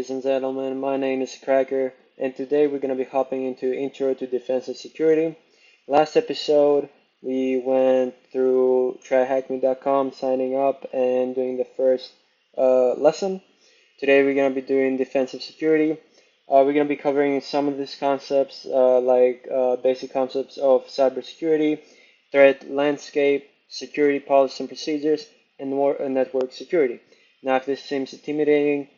ladies and gentlemen. My name is Cracker, and today we're going to be hopping into Intro to Defensive Security. Last episode, we went through TryHackMe.com, signing up and doing the first lesson. Today, we're going to be doing defensive security. We're going to be covering some of these concepts, like basic concepts of cybersecurity, threat landscape, security policies and procedures, and more network security. Now, if this seems intimidating,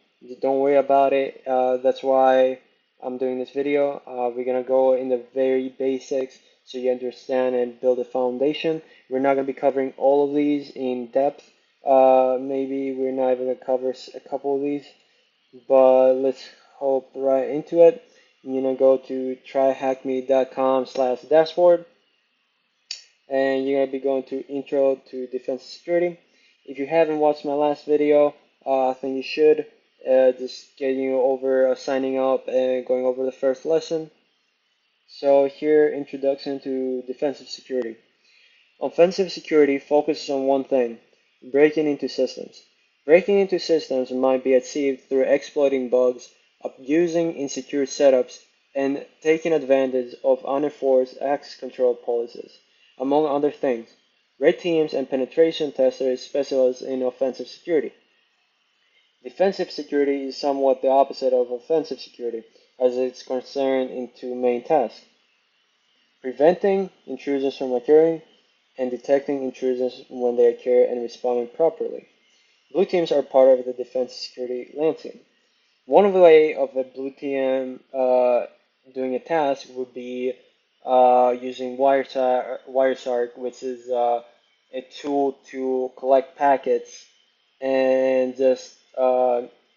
don't worry about it. That's why I'm doing this video. We're gonna go in the very basics so you understand and build a foundation. We're not gonna be covering all of these in depth. Maybe we're not even gonna cover a couple of these, but let's hop right into it. You're gonna go to tryhackme.com/dashboard, and you're gonna be going to Intro to Defensive Security. If you haven't watched my last video, I think you should. Just getting you over signing up and going over the first lesson. So here, introduction to defensive security. Offensive security focuses on one thing: breaking into systems. Breaking into systems might be achieved through exploiting bugs, abusing insecure setups, and taking advantage of unenforced access control policies, among other things. Red teams and penetration testers specialize in offensive security. Defensive security is somewhat the opposite of offensive security, as it's concerned in two main tasks: preventing intrusions from occurring and detecting intrusions when they occur and responding properly. Blue teams are part of the defensive security landscape. One way of a blue team doing a task would be using Wireshark, which is a tool to collect packets and just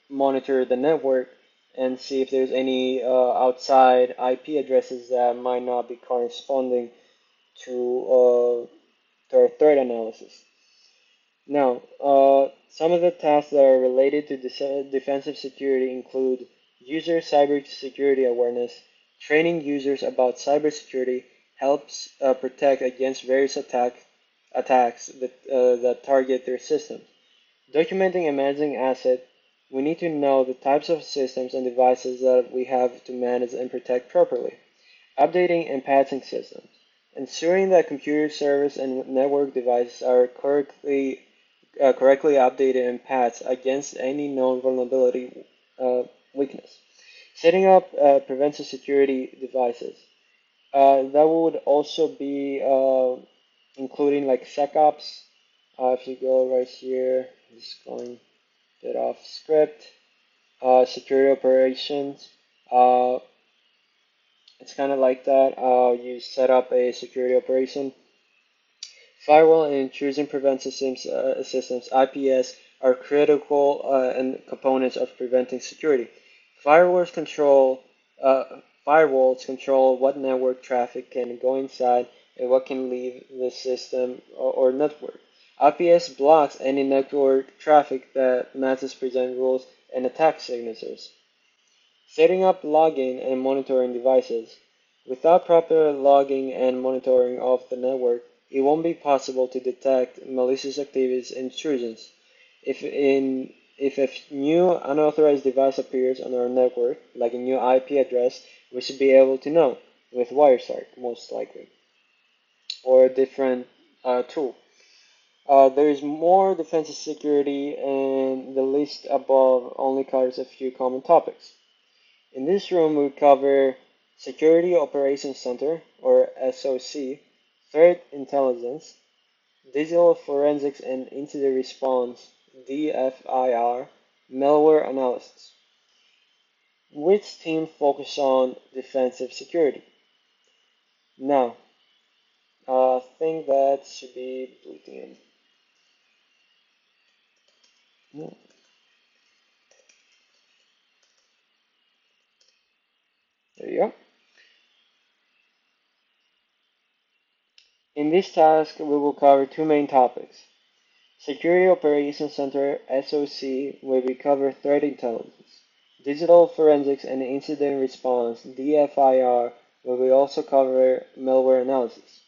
monitor the network and see if there's any outside IP addresses that might not be corresponding to our threat analysis. Now, some of the tasks that are related to defensive security include user cybersecurity awareness. Training users about cybersecurity helps protect against various attacks that target their systems. Documenting and managing assets. We need to know the types of systems and devices that we have to manage and protect properly. Updating and patching systems. Ensuring that computer servers and network devices are correctly updated and patched against any known vulnerability weakness. Setting up preventive security devices. That would also be including like SecOps. If you go right here, just going get off script. Security operations. It's kind of like that. You set up a security operation. Firewall and intrusion prevention systems, IPS, are critical and components of preventing security. Firewalls control what network traffic can go inside and what can leave the system or network. IPS blocks any network traffic that matches present rules and attack signatures. Setting up logging and monitoring devices. Without proper logging and monitoring of the network, it won't be possible to detect malicious activities and intrusions. If a new unauthorized device appears on our network, like a new IP address, we should be able to know with Wireshark, most likely, or a different tool. There is more defensive security, and the list above only covers a few common topics. In this room, we cover Security Operations Center, or SOC, Threat Intelligence, Digital Forensics and Incident Response, DFIR, Malware Analysis. Which team focuses on defensive security? Now, I think that should be blue team. There you go. In this task, we will cover two main topics. Security Operations Center, SOC, where we cover threat intelligence. Digital Forensics and Incident Response, DFIR, where we also cover malware analysis.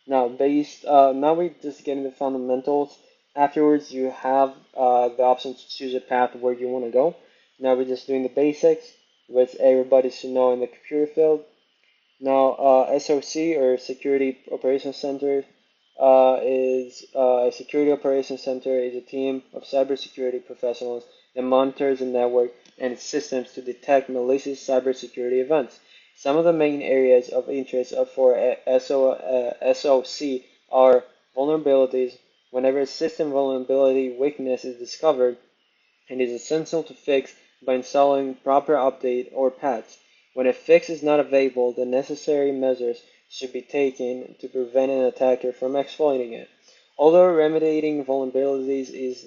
Now, now we just get into the fundamentals. Afterwards, you have the option to choose a path where you want to go. Now we're just doing the basics, which everybody should know in the computer field. Now, SOC, or Security Operations Center, is a security operations center is a team of cybersecurity professionals that monitors the network and its systems to detect malicious cybersecurity events. Some of the main areas of interest for SOC are vulnerabilities. Whenever a system vulnerability weakness is discovered, and is essential to fix by installing proper update or patch. When a fix is not available, the necessary measures should be taken to prevent an attacker from exploiting it. Although remedying vulnerabilities is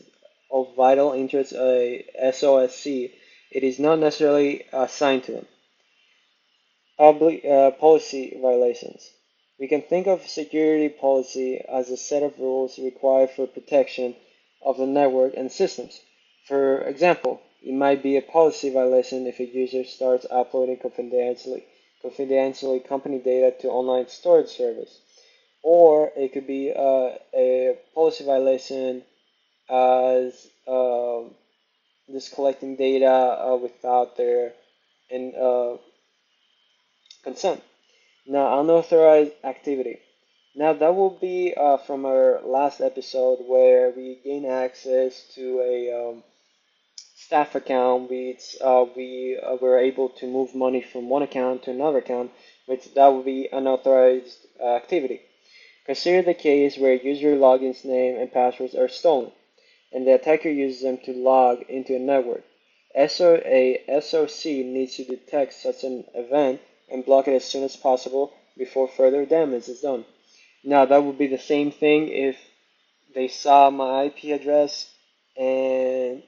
of vital interest to a SOSC, it is not necessarily assigned to them. Policy violations. We can think of security policy as a set of rules required for protection of the network and systems. For example, it might be a policy violation if a user starts uploading confidentially company data to online storage service. Or it could be a policy violation as just collecting data without their in, consent. Now, unauthorized activity. Now, that will be from our last episode where we gain access to a staff account, which we were able to move money from one account to another account, which that would be unauthorized activity. Consider the case where user logins name and passwords are stolen, and the attacker uses them to log into a network. A SOC needs to detect such an event and block it as soon as possible before further damage is done. Now, that would be the same thing if they saw my IP address and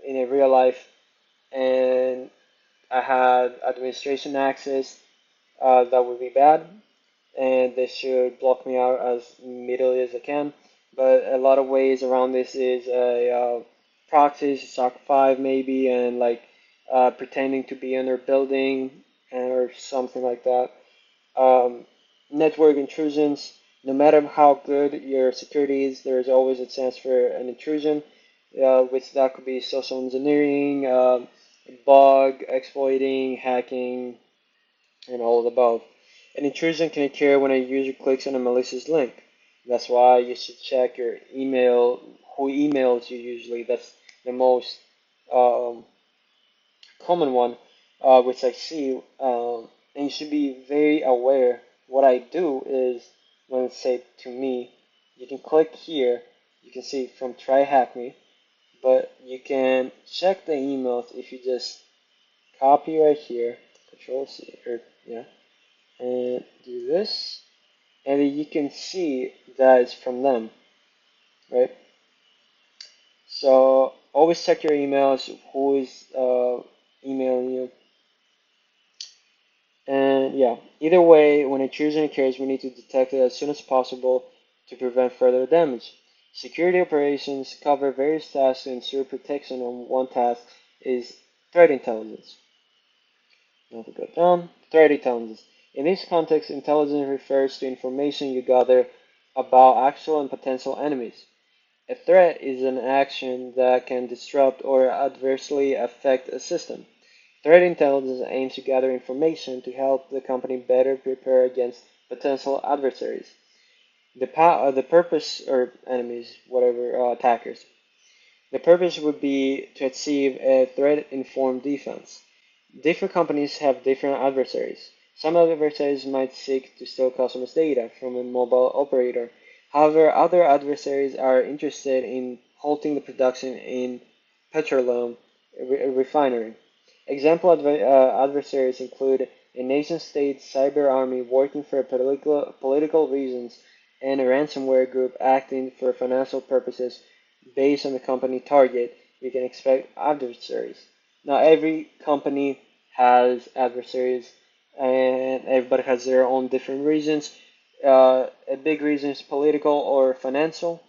in a real life, and I had administration access. That would be bad, and they should block me out as immediately as I can. But a lot of ways around this is proxies, SOC 5 maybe, and like pretending to be in their building or something like that. Um, Network intrusions. No matter how good your security is, there is always a chance for an intrusion, which that could be social engineering, bug exploiting, hacking, and all of the above. An intrusion can occur when a user clicks on a malicious link. That's why you should check your email, who emails you usually. That's the most um, common one, which I see, and you should be very aware. What I do is, when it's said to me, you can click here, you can see from TryHackMe, but you can check the emails if you just copy right here, Control C, or yeah, and do this, and then you can see that it's from them, right? So always check your emails, who is emailing you. And yeah, either way, when intrusion occurs, we need to detect it as soon as possible to prevent further damage. Security operations cover various tasks to ensure protection, and one task is threat intelligence. Now to go down, threat intelligence. In this context, intelligence refers to information you gather about actual and potential enemies. A threat is an action that can disrupt or adversely affect a system. Threat intelligence aims to gather information to help the company better prepare against potential adversaries. The purpose, or enemies, whatever, attackers. The purpose would be to achieve a threat-informed defense. Different companies have different adversaries. Some adversaries might seek to steal customers' data from a mobile operator. However, other adversaries are interested in halting the production in petroleum refinery. Example adversaries include a nation-state cyber army working for political reasons, and a ransomware group acting for financial purposes based on the company target. You can expect adversaries. Now, every company has adversaries, and everybody has their own different reasons. A big reason is political or financial.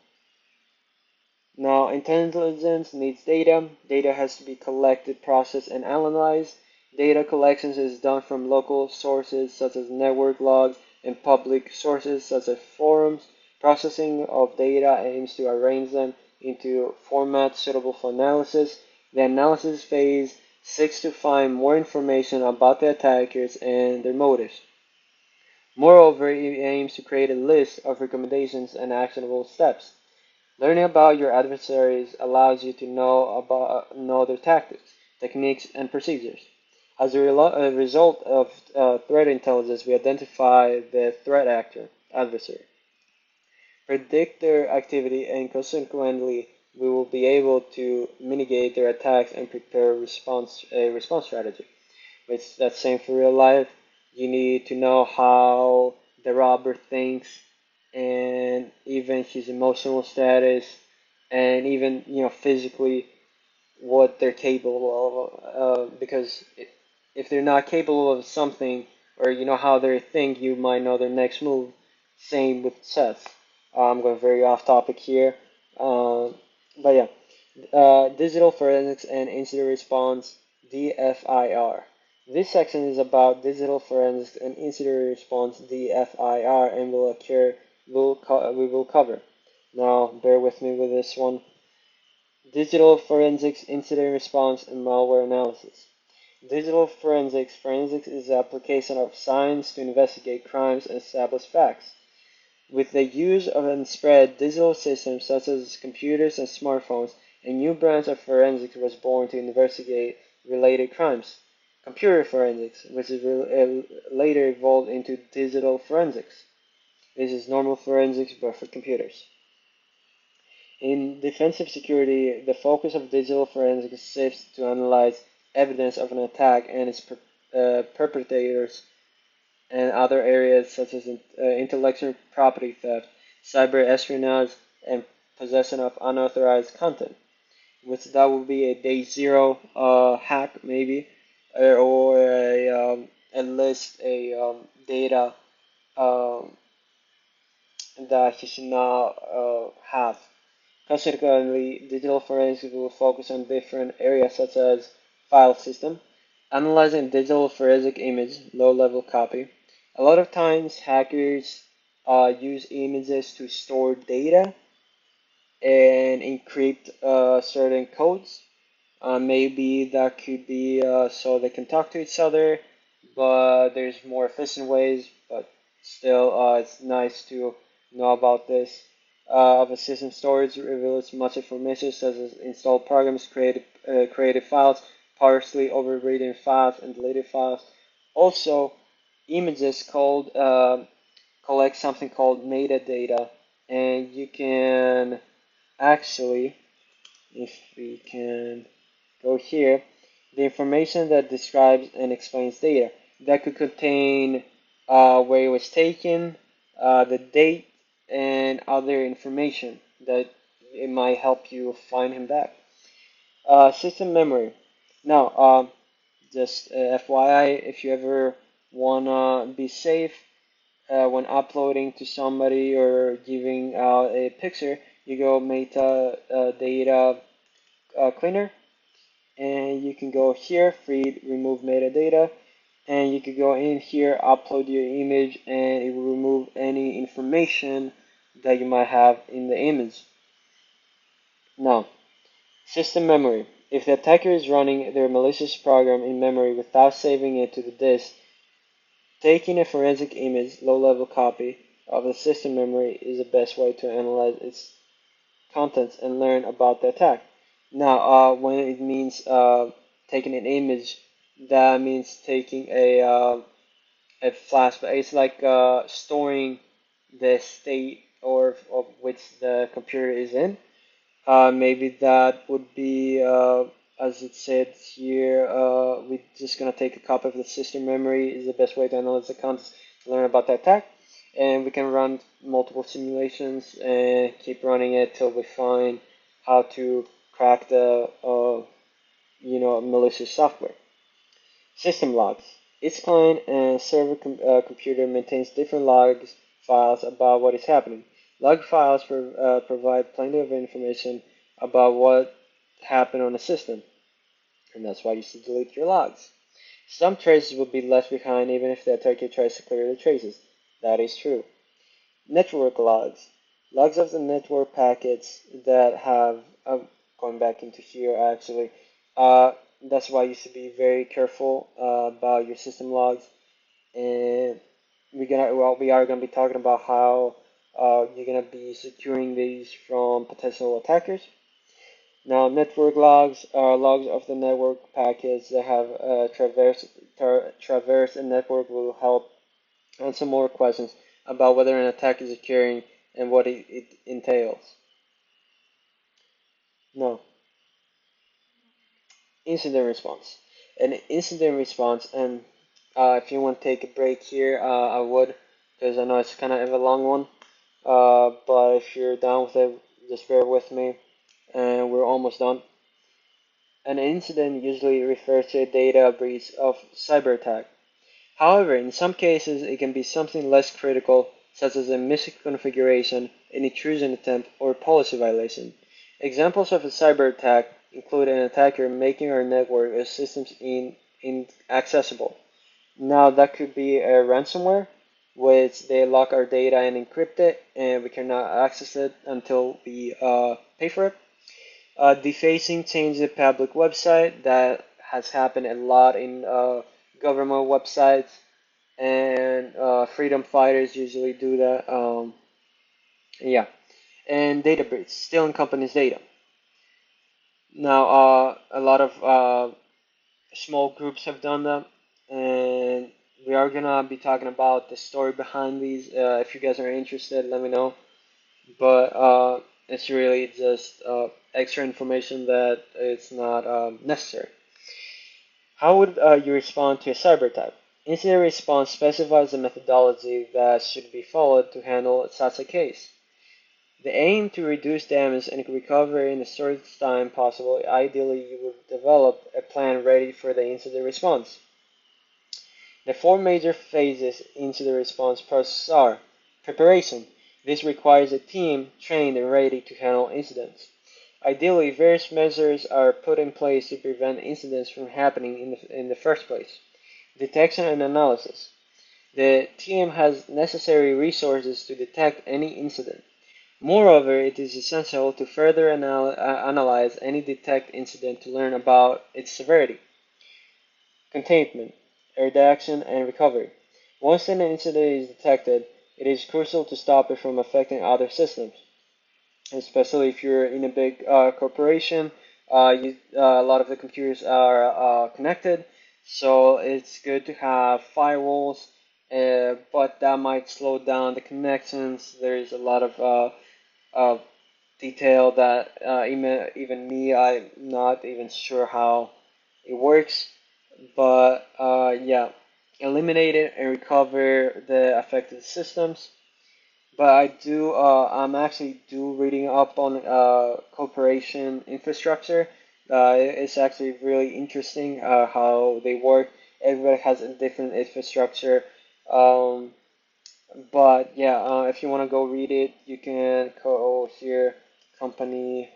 Now, intelligence needs data. Data has to be collected, processed, and analyzed. Data collections is done from local sources such as network logs and public sources such as forums. Processing of data aims to arrange them into formats suitable for analysis. The analysis phase seeks to find more information about the attackers and their motives. Moreover, it aims to create a list of recommendations and actionable steps. Learning about your adversaries allows you to know their tactics, techniques, and procedures. As a result of threat intelligence, we identify the threat actor, adversary, predict their activity, and consequently, we will be able to mitigate their attacks and prepare a response strategy. It's that same for real life. You need to know how the robber thinks and even his emotional status and even physically what they're capable of. Because if they're not capable of something or you know how they think, you might know their next move. Same with chess. I'm going very off topic here, but yeah, digital forensics and incident response (DFIR). This section is about digital forensics and incident response (DFIR) and we will cover. Now, bear with me with this one. Digital forensics, incident response, and malware analysis. Digital forensics is the application of science to investigate crimes and establish facts. With the use of and spread digital systems such as computers and smartphones, a new branch of forensics was born to investigate related crimes. Computer forensics, which is later evolved into digital forensics. This is normal forensics but for computers. In defensive security, the focus of digital forensics shifts to analyze evidence of an attack and its perpetrators and other areas such as intellectual property theft, cyber espionage, and possession of unauthorized content, which that would be a day zero hack maybe, or at least a data um, that he should not have. Consequently, digital forensics will focus on different areas such as file system, analyzing digital forensic image, low-level copy. A lot of times, hackers use images to store data and encrypt certain codes. Maybe that could be so they can talk to each other, but there's more efficient ways. But still, it's nice to know about this. Of a system storage reveals much information, such as installed programs, created files, partially overwritten files, and deleted files. Also, images called collect something called metadata, and you can actually, if we can go here, the information that describes and explains data. That could contain where it was taken, the date, and other information that it might help you find him back. System memory. Now, just FYI, if you ever wanna be safe when uploading to somebody or giving out a picture, you go metadata cleaner, and you can go here, free remove metadata, and you can go in here, upload your image, and it will remove any information that you might have in the image. Now, system memory. If the attacker is running their malicious program in memory without saving it to the disk, taking a forensic image, low-level copy, of the system memory is the best way to analyze its contents and learn about the attack. Now, when it means taking an image, that means taking a flashback. It's like storing the state or of which the computer is in. Maybe that would be, as it said here, we're just gonna take a copy of the system memory is the best way to analyze the contents to learn about the attack. And we can run multiple simulations and keep running it till we find how to crack the, malicious software. System logs. Each client and server computer maintains different logs files about what is happening. Log files provide plenty of information about what happened on the system, and that's why you should delete your logs. Some traces will be left behind even if the attacker tries to clear the traces. That is true. Network logs. Logs of the network packets that have, going back into here actually, that's why you should be very careful about your system logs. And we are gonna be talking about how you're gonna be securing these from potential attackers. Now, network logs are logs of the network packets that have traverse a network. Will help answer more questions about whether an attack is occurring and what it entails. Now, incident response. An incident response, and if you want to take a break here, I would, because I know it's kind of a long one. But if you're down with it, just bear with me, and we're almost done. An incident usually refers to a data breach of cyber attack. However, in some cases, it can be something less critical, such as a misconfiguration, an intrusion attempt, or policy violation. Examples of a cyber attack include an attacker making our network or systems inaccessible. Now, that could be a ransomware, which they lock our data and encrypt it, and we cannot access it until we pay for it. Defacing change the public website. That has happened a lot in government websites, and freedom fighters usually do that. Yeah, and data breach, stealing company's data. Now, a lot of small groups have done that, and we are gonna be talking about the story behind these. If you guys are interested, let me know. But it's really just extra information that it's not necessary. How would you respond to a cyber attack? Incident response specifies the methodology that should be followed to handle such a case. The aim to reduce damage and recover in the shortest time possible. Ideally, you would develop a plan ready for the incident response. The four major phases into the response process are: preparation. This requires a team trained and ready to handle incidents. Ideally, various measures are put in place to prevent incidents from happening in the first place. Detection and analysis. The team has necessary resources to detect any incident. Moreover, it is essential to further analyze any detect incident to learn about its severity. Containment, redaction, and recovery. Once an incident is detected, it is crucial to stop it from affecting other systems, especially if you're in a big corporation. A lot of the computers are connected, so it's good to have firewalls, but that might slow down the connections. There's a lot of detail that even me, I'm not even sure how it works. But yeah, eliminate it and recover the affected systems. But I'm actually do reading up on corporation infrastructure. It's actually really interesting how they work. Everybody has a different infrastructure. Um, but yeah, if you want to go read it, you can go here, company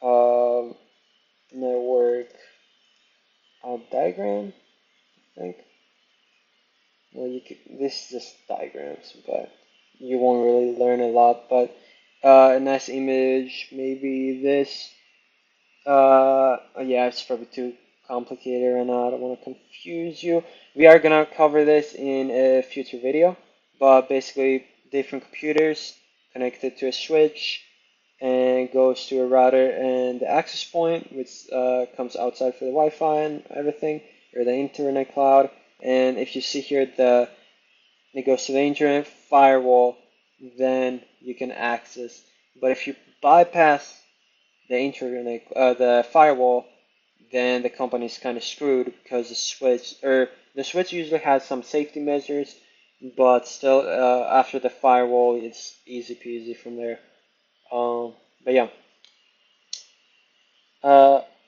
um, network diagram, I think. Well, you could, this is just diagrams, but you won't really learn a lot. But a nice image, maybe this. Yeah, it's probably too complicated right now. I don't want to confuse you. We are gonna cover this in a future video, but basically different computers connected to a switch and goes to a router and the access point, which comes outside for the Wi-Fi and everything, or the internet cloud. And if you see here, it goes to the internet firewall, then you can access. But if you bypass the internet, the firewall, then the company is kind of screwed because the switch usually has some safety measures, but still, after the firewall, it's easy peasy from there. But yeah,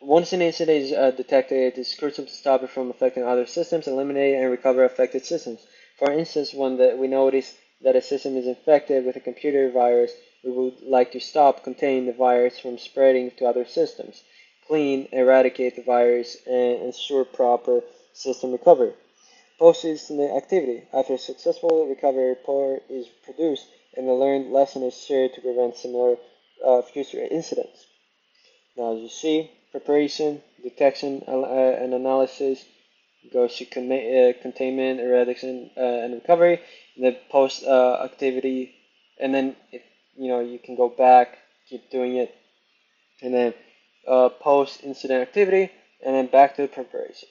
once an incident is detected, it is crucial to stop it from affecting other systems, eliminate and recover affected systems. For instance, when we notice that a system is infected with a computer virus, we would like to stop, contain the virus from spreading to other systems, clean, eradicate the virus, and ensure proper system recovery. Post-incident activity. After a successful recovery report is produced, and a learned lesson is shared to prevent similar future incidents. Now, as you see, preparation, detection and analysis, goes to containment, eradication, and recovery. And then post activity, and then if you can go back, keep doing it, and then post incident activity, and then back to the preparation.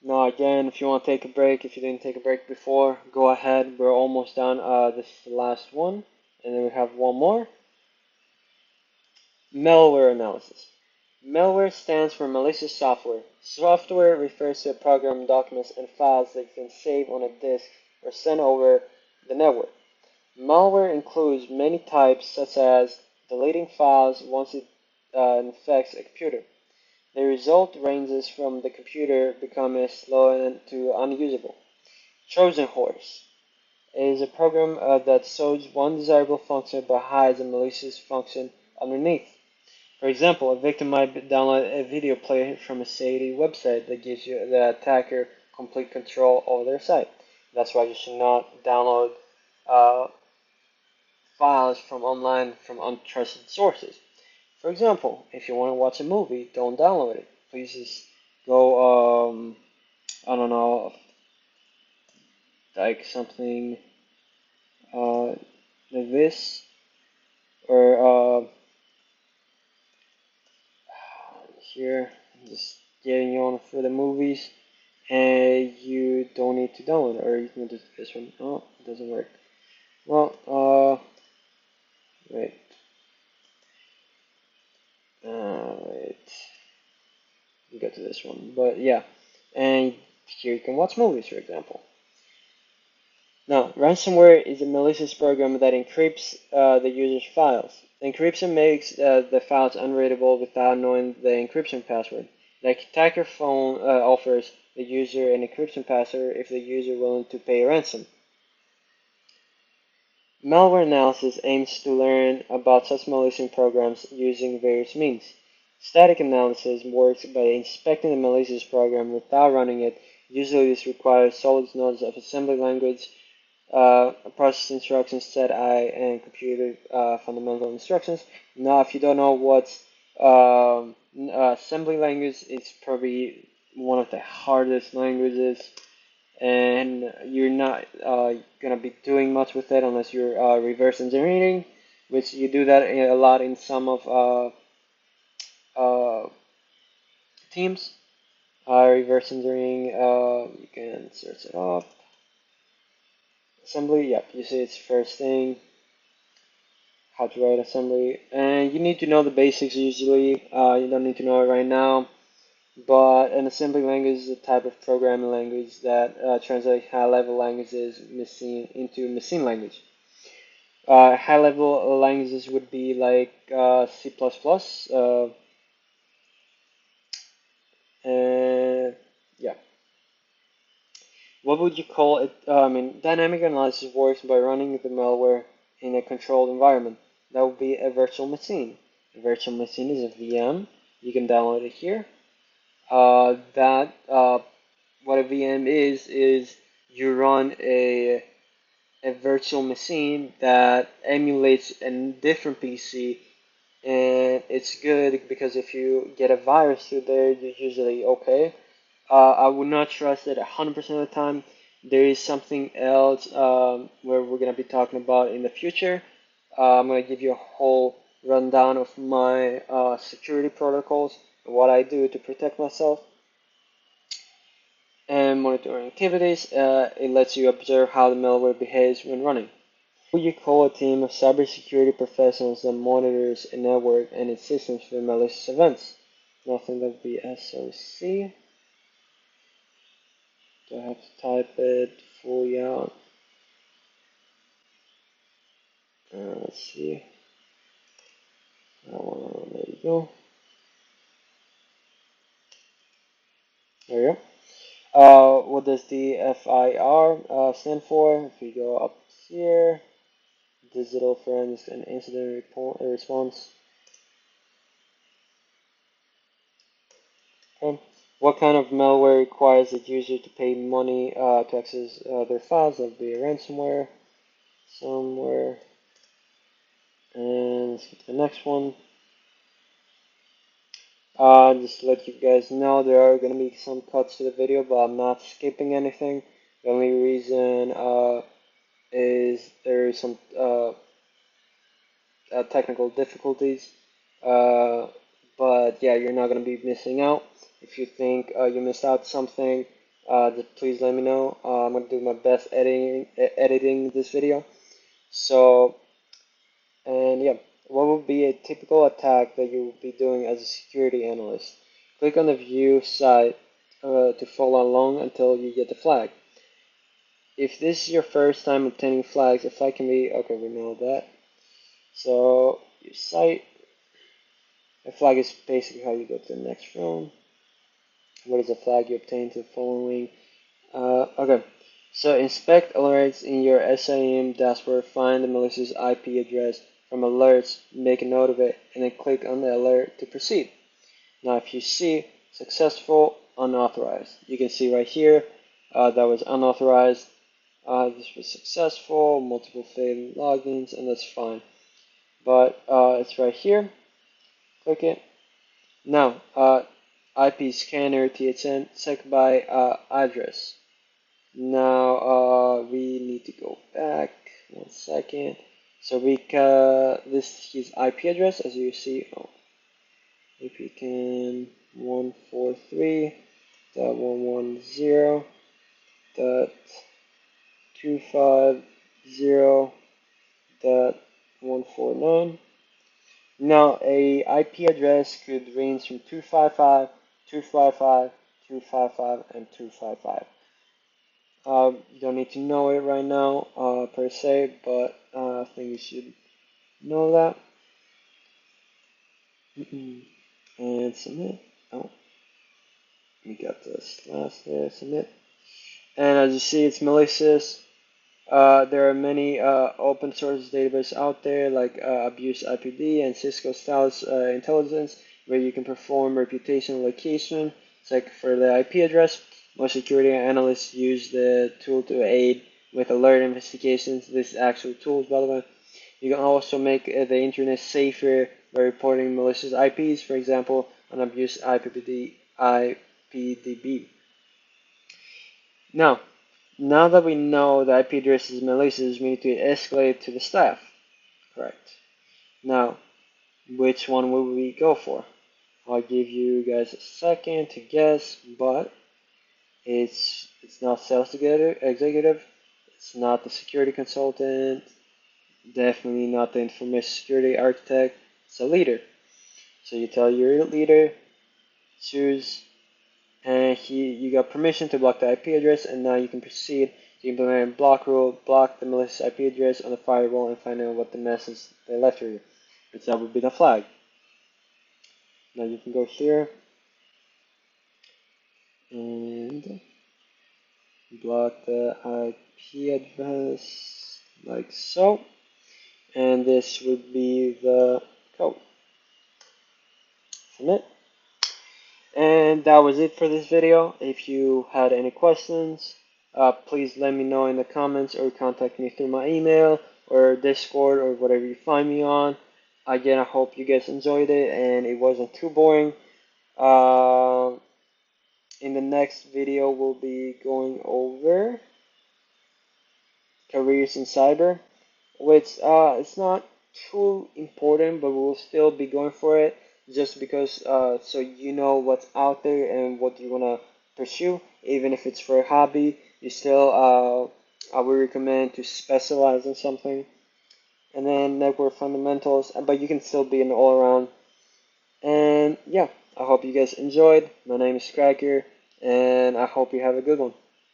Now again, if you want to take a break, if you didn't take a break before, go ahead. We're almost done. This is the last one, and then we have one more. Malware analysis. Malware stands for malicious software. Software refers to a program, documents, and files that you can save on a disk or send over the network. Malware includes many types, such as deleting files once it infects a computer. The result ranges from the computer becoming slow and to unusable. Trojan horse is a program that shows one desirable function but hides a malicious function underneath. For example, a victim might download a video player from a shady website that gives you the attacker complete control over their site. That's why you should not download uh, files from online from untrusted sources. For example, if you want to watch a movie, don't download it. Please just go, I don't know, like something like this, or here, I'm just getting you on for the movies, and you don't need to download, or you can do this one. Oh, it doesn't work. Well, wait, wait, we got to this one, but yeah, and here you can watch movies, for example. Now, ransomware is a malicious program that encrypts the user's files. Encryption makes the files unreadable without knowing the encryption password. The attacker phone offers the user an encryption password if the user is willing to pay a ransom. Malware analysis aims to learn about such malicious programs using various means. Static analysis works by inspecting the malicious program without running it. Usually this requires solid knowledge of assembly language, process instructions, set I, and computer fundamental instructions. Now, if you don't know what assembly language, it's probably one of the hardest languages, and you're not gonna be doing much with it unless you're reverse engineering, which you do that a lot in some of uh, teams. Reverse engineering, you can search it up. Assembly, yep, you see it's first thing. How to write assembly, and you need to know the basics usually. You don't need to know it right now, but an assembly language is a type of programming language that translates high-level languages into machine language. High-level languages would be like C++, and yeah. What would you call it? Dynamic analysis works by running the malware in a controlled environment. That would be a virtual machine. A virtual machine is a VM. You can download it here. What a VM is you run a virtual machine that emulates a different PC, and it's good because if you get a virus through there, you're usually okay. I would not trust it 100% of the time. There is something else where we're going to be talking about in the future. I'm going to give you a whole rundown of my security protocols and what I do to protect myself. And monitoring activities, it lets you observe how the malware behaves when running. What would you call a team of cybersecurity professionals that monitors a network and its systems for malicious events? Nothing that would be SOC. Do I have to type it fully out? Let's see. There you go. There you go. What does the FIR stand for? If we go up here, digital forensics and incident response. Okay. What kind of malware requires the user to pay money to access their files? That would be ransomware, somewhere. And let's get to the next one. Just to let you guys know, there are going to be some cuts to the video, but I'm not skipping anything. The only reason is there is some technical difficulties. Uh, but yeah, you're not going to be missing out. If you think you missed out something, just please let me know. I'm going to do my best editing this video. So, and yeah, what would be a typical attack that you would be doing as a security analyst? Click on the view side to follow along until you get the flag. If this is your first time obtaining flags, a flag can be, okay, we know that. So, your site, a flag is basically how you go to the next room. What is a flag you obtain to the following? Okay, so inspect alerts in your SIEM dashboard, find the malicious IP address from alerts, make a note of it, and then click on the alert to proceed. Now if you see successful, unauthorized, you can see right here that was unauthorized, this was successful, multiple failed logins, and that's fine. But it's right here, click it. Now, IP scanner THN check by address. Now we need to go back 1 second. So this is IP address as you see. Oh, IP can 143.110.250.149. Now a IP address could range from 255, 255, 255, and 255. You don't need to know it right now per se, but I think you should know that. And submit. Oh, we got the slash there, submit. And as you see, it's malicious. There are many open source databases out there like Abuse IPD and Cisco Stylus Intelligence, where you can perform reputation location, check for the IP address. Most security analysts use the tool to aid with alert investigations. This is actual tools, by the way. You can also make the internet safer by reporting malicious IPs, for example, on Abuse IPDB. Now that we know the IP address is malicious, we need to escalate to the staff. Correct. Now, which one will we go for? I'll give you guys a second to guess, but it's not sales executive, it's not the security consultant, definitely not the information security architect, it's a leader. So you tell your leader, choose, and you got permission to block the IP address, and now you can proceed to implement a block rule, block the malicious IP address on the firewall, and find out what the message they left for you, which that would be the flag. Now you can go here and block the IP address like so, and this would be the code. Submit. And that was it for this video. If you had any questions, please let me know in the comments or contact me through my email or Discord or whatever you find me on. Again, I hope you guys enjoyed it and it wasn't too boring. In the next video, we'll be going over careers in cyber, which it's not too important, but we'll still be going for it just because so you know what's out there and what you want to pursue. Even if it's for a hobby, you still I would recommend to specialize in something. And then network fundamentals, but you can still be an all-around. And yeah, I hope you guys enjoyed. My name is Cracker, and I hope you have a good one.